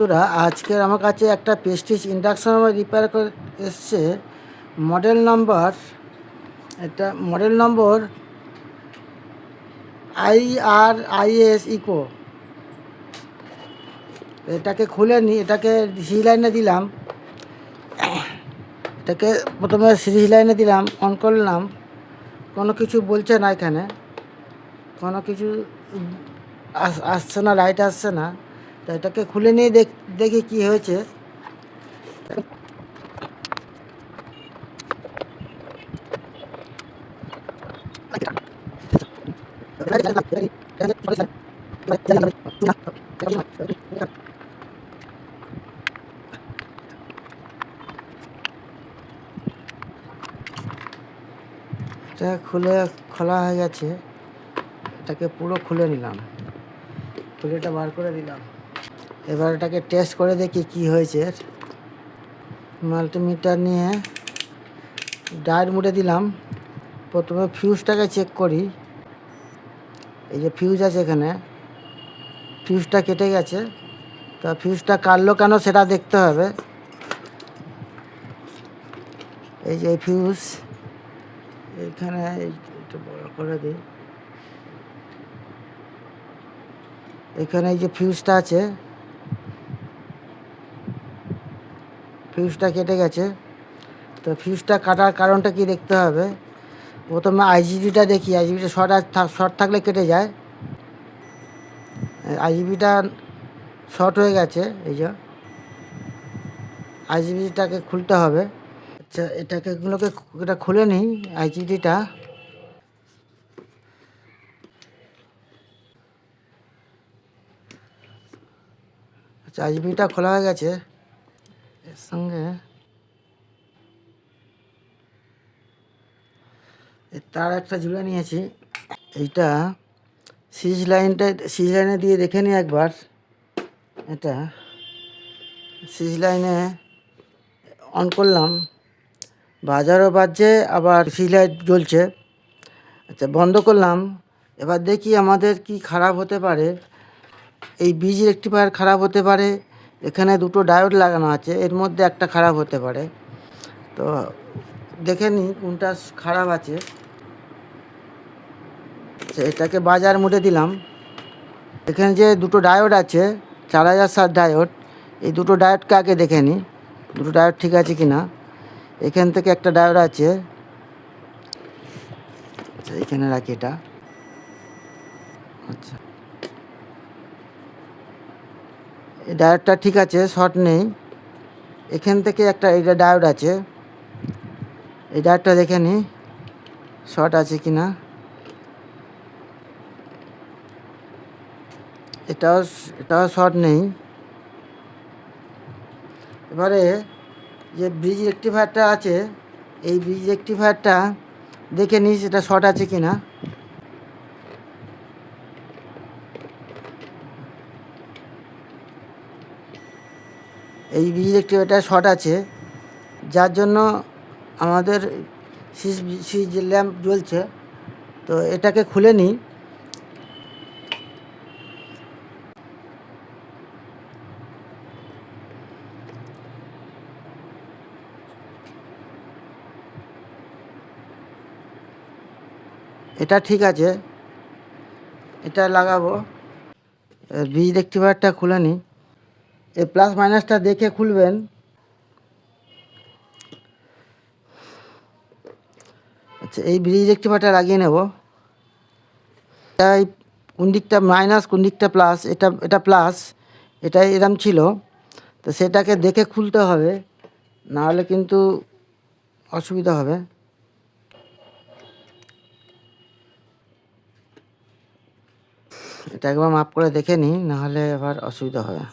বন্ধুরা, আজকের আমার কাছে একটা প্রেস্টিজ ইন্ডাকশন রিপেয়ার করে এসছে। Model number IRIS eco. এটাকে খুলে নি, এটাকে সিরিজ লাইনে দিলাম। এটাকে প্রথমে সিরিজ লাইনে দিলাম, অন করলাম। কোনো কিছু বলছে না, এখানে কোনো কিছু আসছে না, লাইট আসছে না। তো এটাকে খুলে নিয়ে দেখি কি হয়েছে। এটা খোলা হয়ে গেছে। এটাকে পুরো খুলে নিলাম, খুলে এটা বার করে দিলাম। এবার এটাকে টেস্ট করে দেখি কি হয়েছে। মাল্টিমিটার নিয়ে ডায়োড মুড়ে দিলাম। প্রথমে ফিউজটাকে চেক করি। এই যে ফিউজ আছে এখানে, ফিউজটা কেটে গেছে। তা ফিউজটা কাটলো কেন সেটা দেখতে হবে। এই যে ফিউজ এখানে, একটু বড় করে দিই। এখানে এই যে ফিউজটা আছে, ফিউজটা কেটে গেছে। তো ফিউজটা কাটার কারণটা কি দেখতে হবে। প্রথমে আইজিবিটা দেখি, আইজিবিটা শর্ট থাকলে কেটে যায়। আইজিবিটা শর্ট হয়ে গেছে। এই যে আইজিবিটাকে খুলতে হবে। আচ্ছা, এটা খুলে নিই আইজিবিটা। আচ্ছা, আইজিবিটা খোলা হয়ে গেছে। এর সঙ্গে তার একটা জুড়ে নিয়েছি। এইটা সিরিজ লাইনে দিয়ে দেখে নিই একবার। এটা সিরিজ লাইনে অন করলাম, বাজারও বাজছে, আবার সিরিজ লাইট জ্বলছে। আচ্ছা, বন্ধ করলাম। এবার দেখি আমাদের কি খারাপ হতে পারে। এই ব্রিজ রেক্টিফায়ার খারাপ হতে পারে। এখানে দুটো ডায়োড লাগানো আছে, এর মধ্যে একটা খারাপ হতে পারে। তো দেখে নিই কোনটা খারাপ আছে। এটাকে বাজার মোডে দিলাম। এখানে যে দুটো ডায়োড আছে, 4007 ডায়োড, এই দুটো ডায়োডকে আগে দেখে নিই দুটো ডায়োড ঠিক আছে কি না। এখান থেকে একটা ডায়োড আছে। আচ্ছা, এখানে রাখি এটা। আচ্ছা, এই ডায়োডটা ঠিক আছে, শর্ট নেই। এখান থেকে এটা ডায়োড আছে, এই ডায়োডটা দেখে নিই শর্ট আছে কি না। এটাও শর্ট নেই। এবারে যে ব্রিজ রেক্টিফায়ারটা আছে, এই ব্রিজ রেক্টিফায়ারটা দেখে নিই সেটা শর্ট আছে কি না। এই ব্রিজ রেক্টিফায়ারটা শর্ট আছে, যার জন্য আমাদের সুইচ ল্যাম্প জ্বলছে। তো এটাকে খুলে নিই। এটা ঠিক আছে, এটা লাগাবো। ব্রিজ রেক্টিফায়ারটা খুলে নিই। এই প্লাস মাইনাসটা দেখে খুলবেন। আচ্ছা, এই ব্রিজ রেক্টিফায়ারটা লাগিয়ে নেব। তাই কোন দিকটা মাইনাস কোন দিকটা প্লাস, এটা প্লাস, এটা এরম ছিল। তো সেটাকে দেখে খুলতে হবে, নাহলে কিন্তু অসুবিধা হবে। এটা একবার মাপ করে দেখে নিই, নাহলে আবার অসুবিধা হবে।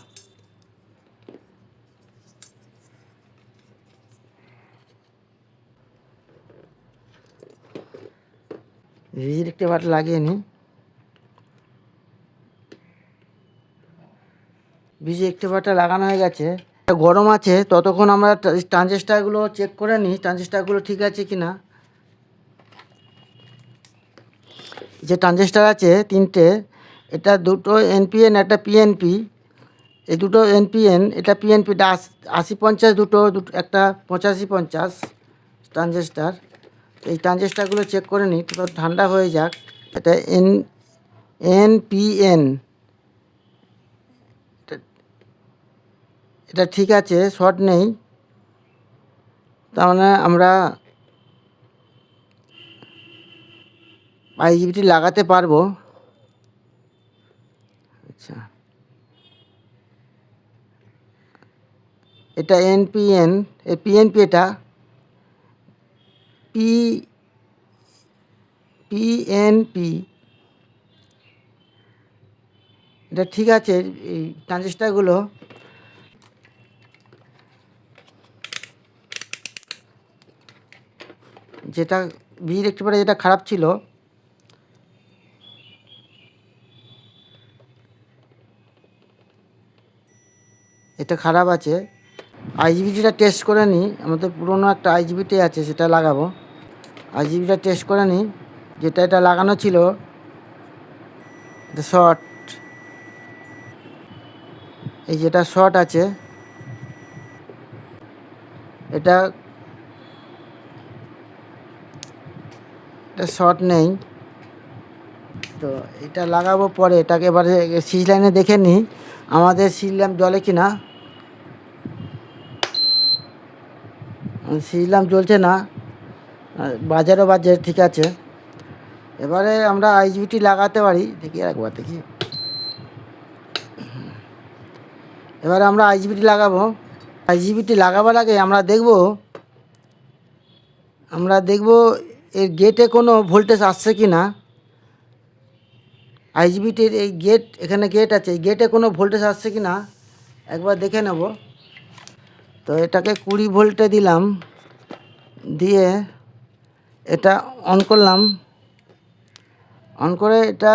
ব্রিজ রেক্টিফায়ারটা লাগিয়ে নিই। ব্রিজ রেক্টিফায়ারটা লাগানো হয়ে গেছে। গরম আছে, ততক্ষণ আমরা ট্রানজিস্টারগুলো চেক করে নিই, ট্রানজিস্টারগুলো ঠিক আছে কি না। যে ট্রানজিস্টার আছে তিনটে, এটা দুটো এনপিএন, একটা পিএনপি। এই দুটো এনপিএন, এটা পিএনপিটা 80-50, দুটো একটা 85-50 ট্রানজিস্টার। এই ট্রানজিস্টারগুলো চেক করে নিই, তো ঠান্ডা হয়ে যাক। এটা এনপিএন, এটা ঠিক আছে, শর্ট নেই। তার মানে আমরা আইজিবিটি লাগাতে পারবো। আচ্ছা, এটা এনপিএন, পিএনপি, এটা পিএনপি, এটা ঠিক আছে। এই ট্রানজিস্টারগুলো যেটা বি রেক্টিফায়ার যেটা খারাপ ছিল, এটা খারাপ আছে। আইজিবিটিটা টেস্ট করে নিই, আমাদের পুরনো একটা আইজিবিটি আছে, সেটা লাগাবো। আইজিবিটা টেস্ট করে নিই, যেটা এটা লাগানো ছিল এটা শর্ট, এই যেটা শর্ট আছে এটা শর্ট নেই। তো এটা লাগাবো পরে। এটাকে এবারে সুইচ লাইনে দেখে নিই আমাদের সুইচ ল্যাম্প জ্বলে কি না। সুইচ ল্যাম্প জ্বলছে না, বাজারও বাজে, ঠিক আছে। এবারে আমরা আইজিবিটি লাগাতে পারি, দেখি একবার দেখি। এবারে আমরা আইজিবিটি লাগাবো। আইজিবিটি লাগাবার আগে আমরা দেখব এর গেটে কোনো ভোল্টেজ আসছে কি না। আইজিবিটির এই গেট, এখানে গেট আছে, এই গেটে কোনো ভোল্টেজ আসছে কি না একবার দেখে নেব। তো এটাকে 20 ভোল্টে দিলাম, দিয়ে এটা অন করলাম। অন করে এটা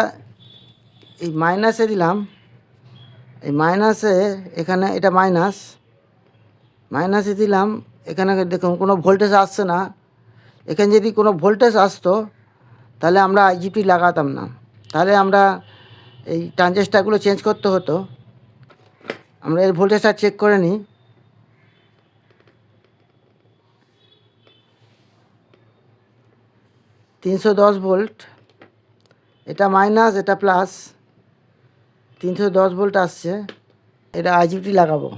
এই মাইনাসে দিলাম। এই মাইনাসে, এখানে এটা মাইনাসে দিলাম। এখানে দেখুন কোনো ভোল্টেজ আসছে না। এখানে যদি কোনো ভোল্টেজ আসতো তাহলে আমরা আইজিবিটি লাগাতাম না, তাহলে আমরা এই ট্রানজিস্টারগুলো চেঞ্জ করতে হতো। আমরা এর ভোল্টেজটা চেক করে নিই। $310 ভোল্ট, এটা মাইনাস, এটা প্লাস, 310 ভোল্ট আসছে। এটা আইজিবিটি লাগাবো।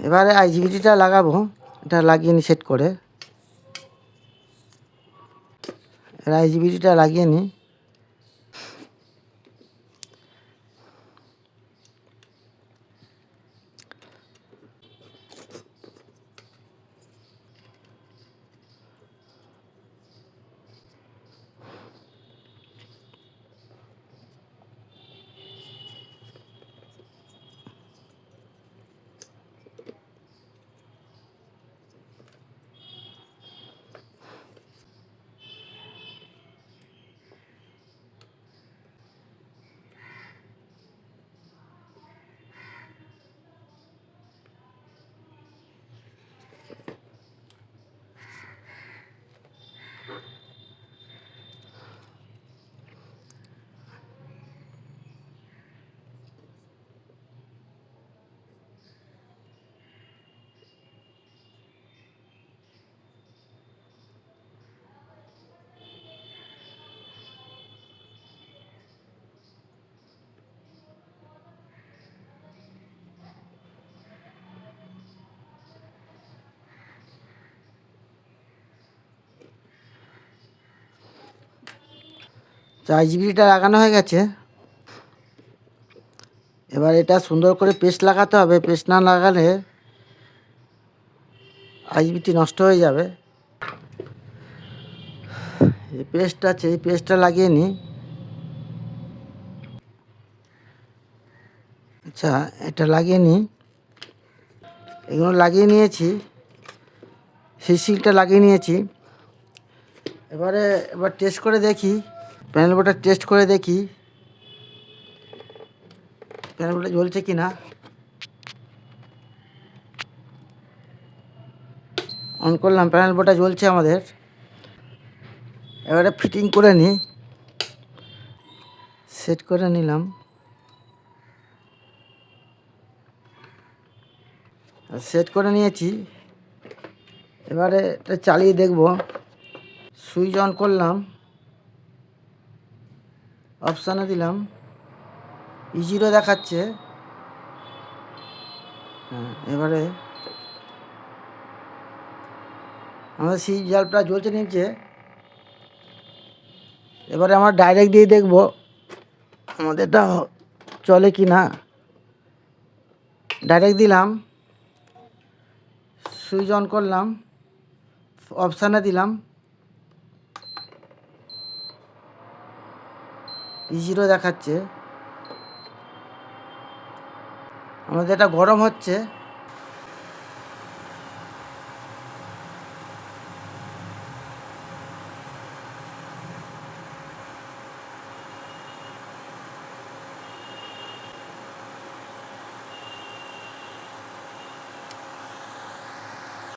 এবারে আইজিবিটিটা লাগাবো, এটা লাগিয়ে নিই সেট করে। এর আইজিবিটিটা লাগিয়ে নিই। তো আইজিবিটিটা লাগানো হয়ে গেছে। এবার এটা সুন্দর করে পেস্ট লাগাতে হবে, পেস্ট না লাগালে আইজিবিটি নষ্ট হয়ে যাবে। এই পেস্ট আছে, এই পেস্টটা লাগিয়ে নিই। আচ্ছা, এটা লাগিয়ে নিই। এগুলো লাগিয়ে নিয়েছি, সেই সিলটা লাগিয়ে নিয়েছি। এবার টেস্ট করে দেখি, প্যানেল বোর্ডটা টেস্ট করে দেখি প্যানেল বোর্ডটা জ্বলছে কি না। অন করলাম, প্যানেল বোর্ডটা জ্বলছে আমাদের। এবারে ফিটিং করে নিই, সেট করে নিলাম। সেট করে নিয়েছি। এবারে এটা চালিয়ে দেখব। সুইচ অন করলাম, অপশানে দিলাম, E0 দেখাচ্ছে। হ্যাঁ, এবারে আমাদের সুইচ বাল্বটা জ্বলছে নিচে। এবারে আমরা ডাইরেক্ট দিয়ে দেখব আমাদেরটা চলে কি না। ডাইরেক্ট দিলাম, সুইচ অন করলাম, অপশানে দিলাম, E0 দেখাচ্ছে। আমাদের এটা গরম হচ্ছে।